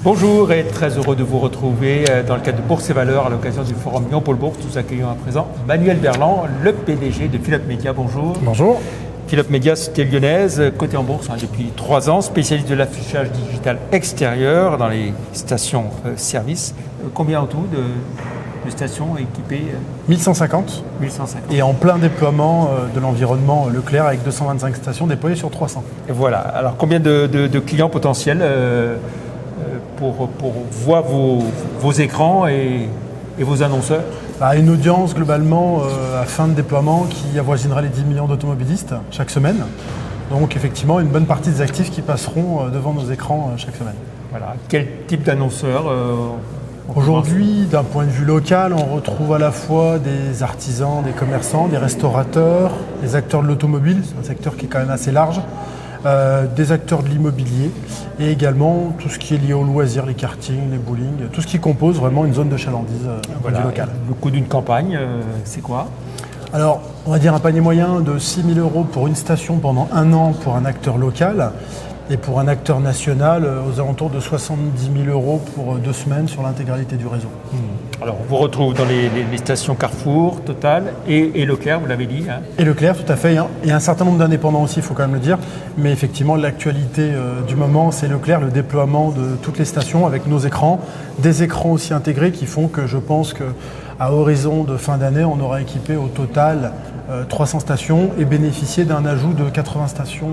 Bonjour et très heureux de vous retrouver dans le cadre de Bourse et Valeurs à l'occasion du forum Lyon-Pôle Bourse. Nous accueillons à présent Manuel Berland, le PDG de Philope Média. Bonjour. Bonjour. Philope Média, société lyonnaise, cotée en bourse depuis 3 ans, spécialiste de l'affichage digital extérieur dans les stations-service. Combien en tout de stations équipées 1150. 1150. Et en plein déploiement de l'environnement Leclerc avec 225 stations déployées sur 300. Et voilà. Alors combien de clients potentiels pour voir vos écrans et vos annonceurs? Une audience globalement à fin de déploiement qui avoisinerait les 10 millions d'automobilistes chaque semaine. Donc effectivement une bonne partie des actifs qui passeront devant nos écrans chaque semaine. Voilà. Quel type d'annonceurs Aujourd'hui, d'un point de vue local, on retrouve à la fois des artisans, des commerçants, des restaurateurs, des acteurs de l'automobile, c'est un secteur qui est quand même assez large, des acteurs de l'immobilier et également tout ce qui est lié aux loisirs, les kartings, les bowling, tout ce qui compose vraiment une zone de chalandise locale. Le coût d'une campagne, c'est quoi? Alors, on va dire un panier moyen de 6 000 € pour une station pendant 1 an pour un acteur local et pour un acteur national aux alentours de 70 000 € pour 2 semaines sur l'intégralité du réseau. Alors, on vous retrouve dans les stations Carrefour, Total et Leclerc, vous l'avez dit. Hein. Et Leclerc, tout à fait. Et un certain nombre d'indépendants aussi, il faut quand même le dire. Mais effectivement, l'actualité du moment, c'est Leclerc, le déploiement de toutes les stations avec nos écrans, des écrans aussi intégrés qui font que je pense qu'à horizon de fin d'année, on aura équipé au total 300 stations et bénéficié d'un ajout de 80 stations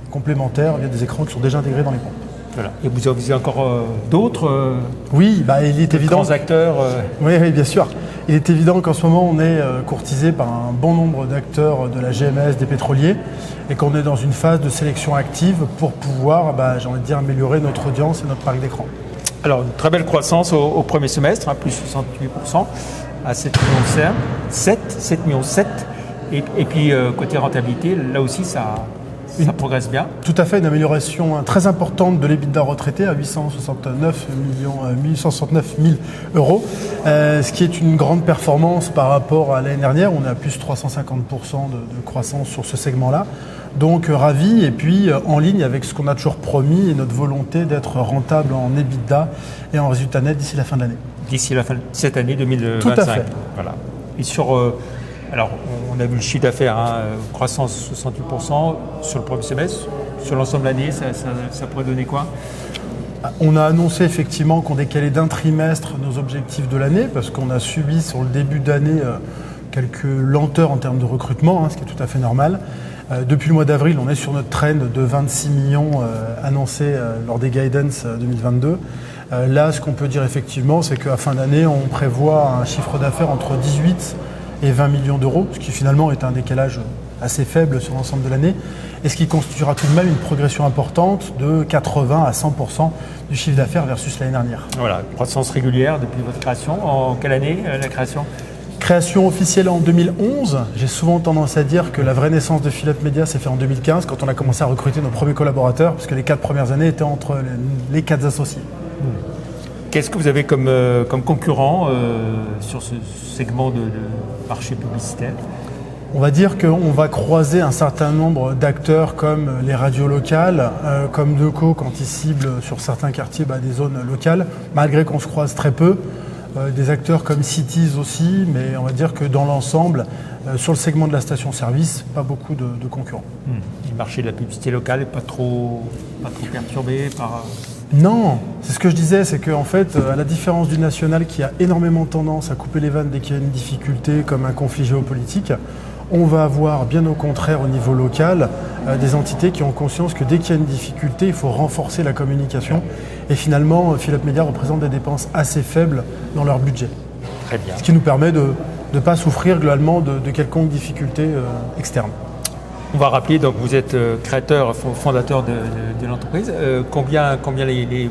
complémentaires via des écrans qui sont déjà intégrés dans les pompes. Voilà. Et vous avez encore d'autres Oui, il est évident. Grands acteurs Oui, bien sûr. Il est évident qu'en ce moment, on est courtisé par un bon nombre d'acteurs de la GMS, des pétroliers, et qu'on est dans une phase de sélection active pour pouvoir, j'ai envie de dire, améliorer notre audience et notre parc d'écran. Alors, une très belle croissance au premier semestre, plus 68%, à 7,7 millions. Et puis, côté rentabilité, là aussi, ça progresse bien. Tout à fait, une amélioration très importante de l'EBITDA retraité à 869 000 €, ce qui est une grande performance par rapport à l'année dernière. On est à plus 350% de croissance sur ce segment-là. Donc ravi, et puis en ligne avec ce qu'on a toujours promis et notre volonté d'être rentable en EBITDA et en résultat net d'ici la fin de l'année. D'ici la fin de cette année 2025. Tout à fait. Voilà. Et alors, on a vu le chiffre d'affaires, croissance 68% sur le premier semestre. Sur l'ensemble de l'année, ça pourrait donner quoi? On a annoncé effectivement qu'on décalait d'un trimestre nos objectifs de l'année parce qu'on a subi sur le début d'année quelques lenteurs en termes de recrutement, ce qui est tout à fait normal. Depuis le mois d'avril, on est sur notre trend de 26 millions annoncé lors des guidance 2022. Là, ce qu'on peut dire effectivement, c'est qu'à fin d'année, on prévoit un chiffre d'affaires entre 18 et 20 millions d'euros, ce qui finalement est un décalage assez faible sur l'ensemble de l'année, et ce qui constituera tout de même une progression importante de 80 à 100% du chiffre d'affaires versus l'année dernière. Voilà, croissance régulière depuis votre création. En quelle année la création? Création officielle en 2011. J'ai souvent tendance à dire que la vraie naissance de Philope Média s'est faite en 2015, quand on a commencé à recruter nos premiers collaborateurs, puisque les 4 premières années étaient entre les 4 associés. Qu'est-ce que vous avez comme concurrent sur ce segment de marché publicitaire? On va dire qu'on va croiser un certain nombre d'acteurs comme les radios locales, comme Deco quand ils ciblent sur certains quartiers des zones locales, malgré qu'on se croise très peu. Des acteurs comme Cities aussi, mais on va dire que dans l'ensemble, sur le segment de la station-service, pas beaucoup de concurrents. Le marché de la publicité locale n'est pas trop perturbé par... Non, c'est ce que je disais, c'est qu'en fait, à la différence du national qui a énormément tendance à couper les vannes dès qu'il y a une difficulté comme un conflit géopolitique, on va avoir bien au contraire au niveau local des entités qui ont conscience que dès qu'il y a une difficulté, il faut renforcer la communication. Et finalement, Philope Média représente des dépenses assez faibles dans leur budget. Très bien. Ce qui nous permet de ne pas souffrir globalement de quelconque difficulté externe. On va rappeler, donc vous êtes créateur, fondateur de l'entreprise. Combien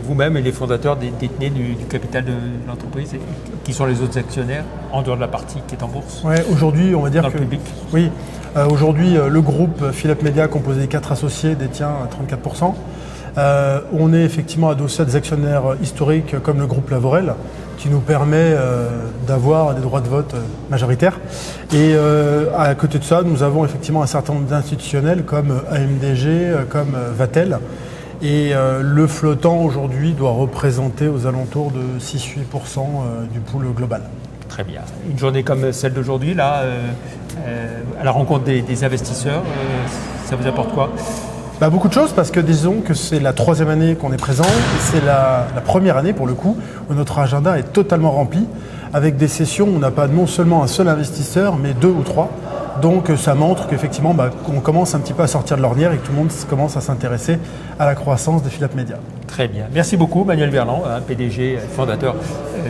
vous-même et les fondateurs détenez du capital de l'entreprise et qui sont les autres actionnaires en dehors de la partie qui est en bourse? Aujourd'hui, on va dire dans le public. Oui, aujourd'hui, le groupe Philope Média, composé des 4 associés, détient 34%. On est effectivement adossé à des actionnaires historiques comme le groupe Lavorel, qui nous permet d'avoir des droits de vote majoritaires. Et à côté de ça, nous avons effectivement un certain nombre d'institutionnels comme AMDG, comme Vatel. Et le flottant aujourd'hui doit représenter aux alentours de 6-8% du pool global. Très bien. Une journée comme celle d'aujourd'hui, là, à la rencontre des investisseurs, ça vous apporte quoi? Beaucoup de choses, parce que disons que c'est la 3e année qu'on est présent et c'est la première année pour le coup où notre agenda est totalement rempli avec des sessions où on n'a pas non seulement un seul investisseur mais 2 ou 3. Donc ça montre qu'effectivement on commence un petit peu à sortir de l'ornière et que tout le monde commence à s'intéresser à la croissance de Philippe Media. Très bien. Merci beaucoup Manuel Verland, PDG, fondateur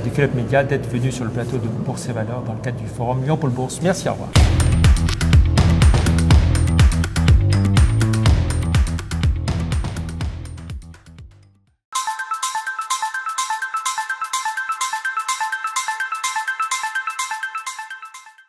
du Philippe Media, d'être venu sur le plateau de Bourse et Valeurs dans le cadre du forum Lyon Pôle Bourse. Merci, au revoir.